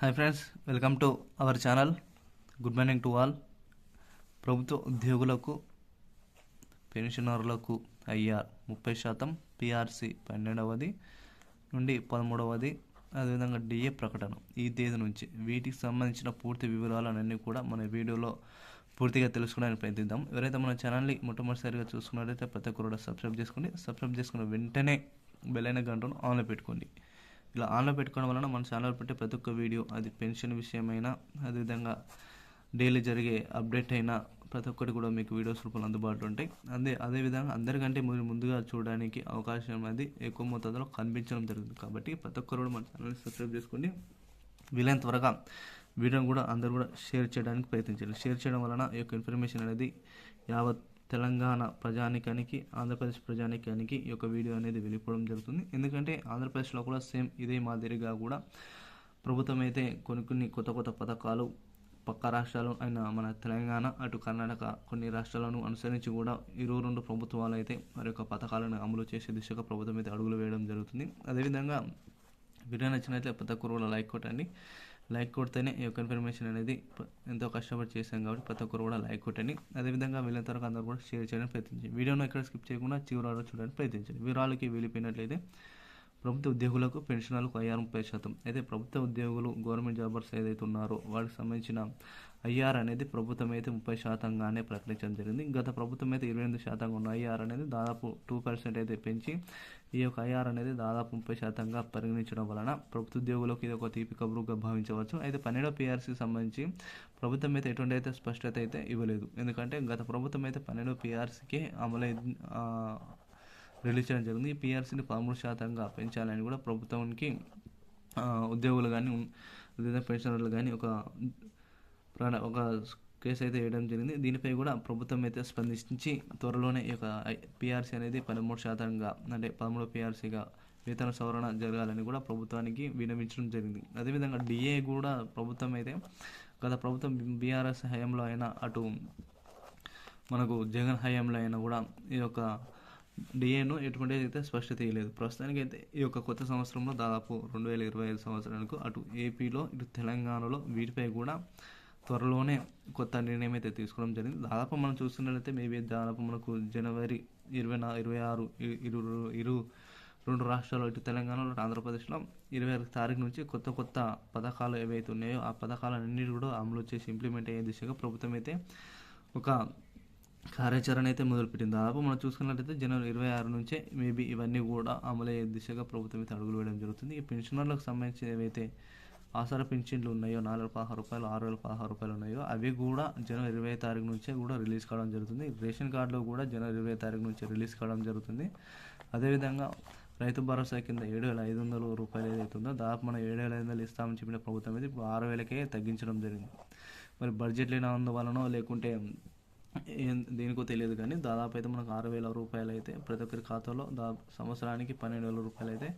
Hi friends, welcome to our channel. Good morning to all. ప్రభుత్వ ఉద్యోగులకు, పెన్షనర్లకు IR 30%, PRC 12వ నుండి 13వ, అదేవిధంగా డిఏ ప్రకటన ఈ తేదీ నుంచి. వీటికి సంబంధించిన పూర్తి వివరాలన్నీ కూడా మన వీడియోలో పూర్తిగా తెలుసుకోవడానికి ప్రయత్నిద్దాం. ఎవరైతే మన ఛానల్ని మొట్టమొదటిసారిగా చూసుకున్నట్లయితే ప్రతి ఒక్కరు కూడా సబ్స్క్రైబ్ చేసుకోండి. సబ్స్క్రైబ్ చేసుకున్న వెంటనే బెల్ అయిన గంటను ఆన్లో పెట్టుకోండి. ఇలా ఆన్లో పెట్టుకోవడం వలన మన ఛానల్ పెట్టే ప్రతి ఒక్క వీడియో, అది పెన్షన్ విషయమైనా, అదేవిధంగా డైలీ జరిగే అప్డేట్ అయినా ప్రతి ఒక్కటి కూడా మీకు వీడియోస్ రూపంలో అందుబాటులో ఉంటాయి. అదేవిధంగా అందరికంటే మీరు ముందుగా చూడడానికి అవకాశం అది ఎక్కువ మోతాదులో కనిపించడం జరుగుతుంది. కాబట్టి ప్రతి ఒక్కరు కూడా మన ఛానల్ని సబ్స్క్రైబ్ చేసుకోండి. వీలైన త్వరగా వీడియోని కూడా అందరూ కూడా షేర్ చేయడానికి ప్రయత్నించండి. షేర్ చేయడం వలన ఈ యొక్క ఇన్ఫర్మేషన్ అనేది యావత్ తెలంగాణ ప్రజానికానికి, ఆంధ్రప్రదేశ్ ప్రజానికానికి ఈ యొక్క వీడియో అనేది వెళ్ళిపోవడం జరుగుతుంది. ఎందుకంటే ఆంధ్రప్రదేశ్లో కూడా సేమ్ ఇదే మాదిరిగా కూడా ప్రభుత్వం అయితే కొన్ని కొత్త పథకాలు పక్క రాష్ట్రాలు అయిన మన తెలంగాణ, అటు కర్ణాటక కొన్ని రాష్ట్రాలను అనుసరించి కూడా 22 ప్రభుత్వాలు అయితే వారి యొక్క పథకాలను అమలు చేసే దిశగా ప్రభుత్వం అయితే అడుగులు వేయడం జరుగుతుంది. అదేవిధంగా వీడియో నచ్చినట్లయితే ప్రతి ఒక్కరు కూడా లైక్ కొట్టండి. లైక్ కొడితేనే ఈ యొక్క ఇన్ఫర్మేషన్ అనేది ఎంతో కష్టపడి చేశాం కాబట్టి ప్రతి ఒక్కరు కూడా లైక్ కొట్టండి. అదేవిధంగా వీళ్ళ తరకు అందరూ కూడా షేర్ చేయడానికి ప్రయత్నించండి. వీడియోను ఎక్కడ స్కిప్ చేయకుండా చివరి వరకు చూడడానికి ప్రయత్నించండి. వివరాలకి వెళ్ళిపోయినట్లయితే ప్రభుత్వ ఉద్యోగులకు, పెన్షనర్లకు ఐఆర్ 30%. అయితే ప్రభుత్వ ఉద్యోగులు, గవర్నమెంట్ జాబర్స్ ఏదైతే ఉన్నారో వాటికి సంబంధించిన ఐఆర్ అనేది ప్రభుత్వం అయితే 30%గానే ప్రకటించడం జరిగింది. గత ప్రభుత్వం అయితే 28% ఉన్న ఐఆర్ అనేది దాదాపు 2% అయితే పెంచి ఈ యొక్క ఐఆర్ అనేది దాదాపు 30%గా పరిగణించడం వలన ప్రభుత్వ ఉద్యోగులకు ఇది ఒక తీపి కబురుగా భావించవచ్చు. అయితే 12వ పిఆర్సీకి సంబంధించి ప్రభుత్వం అయితే ఎటువంటి అయితే స్పష్టత అయితే ఇవ్వలేదు. ఎందుకంటే గత ప్రభుత్వం అయితే 12వ పిఆర్సీకే రిలీజ్ చేయడం జరిగింది. ఈ పిఆర్సీని 13%గా పెంచాలని కూడా ప్రభుత్వానికి ఉద్యోగులు కానీ లేదా పెన్షనర్లు కానీ ఒక కేసు అయితే వేయడం జరిగింది. దీనిపై కూడా ప్రభుత్వం అయితే స్పందించి త్వరలోనే ఈ యొక్క పిఆర్సీ అనేది 13%గా, అంటే 13 పిఆర్సీగా వేతన సవరణ జరగాలని కూడా ప్రభుత్వానికి విన్నవించడం జరిగింది. అదేవిధంగా డిఏ కూడా ప్రభుత్వం అయితే గత ప్రభుత్వం బీఆర్ఎస్ హయాంలో అయినా, అటు మనకు జగన్ హయాంలో అయినా కూడా ఈ యొక్క డిఏను ఎటువంటి అయితే స్పష్టత ఇవ్వలేదు. ప్రస్తుతానికి అయితే ఈ యొక్క కొత్త సంవత్సరంలో దాదాపు 2025 సంవత్సరానికి అటు ఏపీలో, ఇటు తెలంగాణలో వీటిపై కూడా త్వరలోనే కొత్త నిర్ణయం అయితే తీసుకోవడం జరిగింది. దాదాపు మనం చూస్తున్నట్లయితే మేబీ దాదాపు మనకు జనవరి 26 రెండు రాష్ట్రాలు, ఇటు తెలంగాణలో, ఇటు ఆంధ్రప్రదేశ్లో 26 తారీఖు నుంచి కొత్త పథకాలు ఏవైతే ఉన్నాయో ఆ పథకాలన్నిటి కూడా అమలు చేసి ఇంప్లిమెంట్ అయ్యే దిశగా ప్రభుత్వం అయితే ఒక కార్యాచరణ అయితే మొదలుపెట్టింది. దాదాపు మనం చూసుకున్నట్లయితే జనవరి 26 నుంచే మేబీ ఇవన్నీ కూడా అమలయ్యే దిశగా ప్రభుత్వం అయితే అడుగులు వేయడం జరుగుతుంది. ఈ పెన్షనర్లకు సంబంధించి ఏవైతే ఆసరా పెన్షన్లు ఉన్నాయో, 4016 రూపాయలు, 6016 రూపాయలు ఉన్నాయో అవి కూడా జనవరి 20 తారీఖు నుంచే కూడా రిలీజ్ కావడం జరుగుతుంది. రేషన్ కార్డులో కూడా జనవరి 20 తారీఖు నుంచి రిలీజ్ కావడం జరుగుతుంది. అదేవిధంగా రైతు భరోసా కింద 7,500 రూపాయలు ఏదైతే ఉందో దాదాపు మనం 7,500 ఇస్తామని చెప్పిన ప్రభుత్వం అయితే ఇప్పుడు 6,000కే తగ్గించడం జరిగింది. మరి బడ్జెట్ లేని అందువలనో లేకుంటే దేనికో తెలియదు కానీ దాదాపు అయితే మనకు 6,000 రూపాయలు అయితే ప్రతి ఒక్కరి ఖాతాలో సంవత్సరానికి 12,000 రూపాయలు అయితే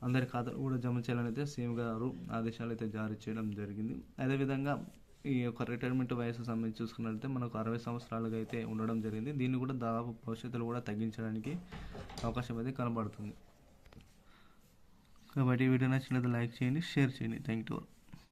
అందరి ఖాతాలు కూడా జమ చేయాలని అయితే సీఎం గారు ఆదేశాలు అయితే జారీ చేయడం జరిగింది. అదేవిధంగా ఈ యొక్క రిటైర్మెంట్ వయసు సంబంధించి చూసుకున్నట్లయితే మనకు 60 సంవత్సరాలుగా అయితే ఉండడం జరిగింది. దీన్ని కూడా దాదాపు భవిష్యత్తులో కూడా తగ్గించడానికి అవకాశం అయితే కనబడుతుంది. కాబట్టి వీడియో నచ్చినట్లయితే లైక్ చేయండి, షేర్ చేయండి. Thank you.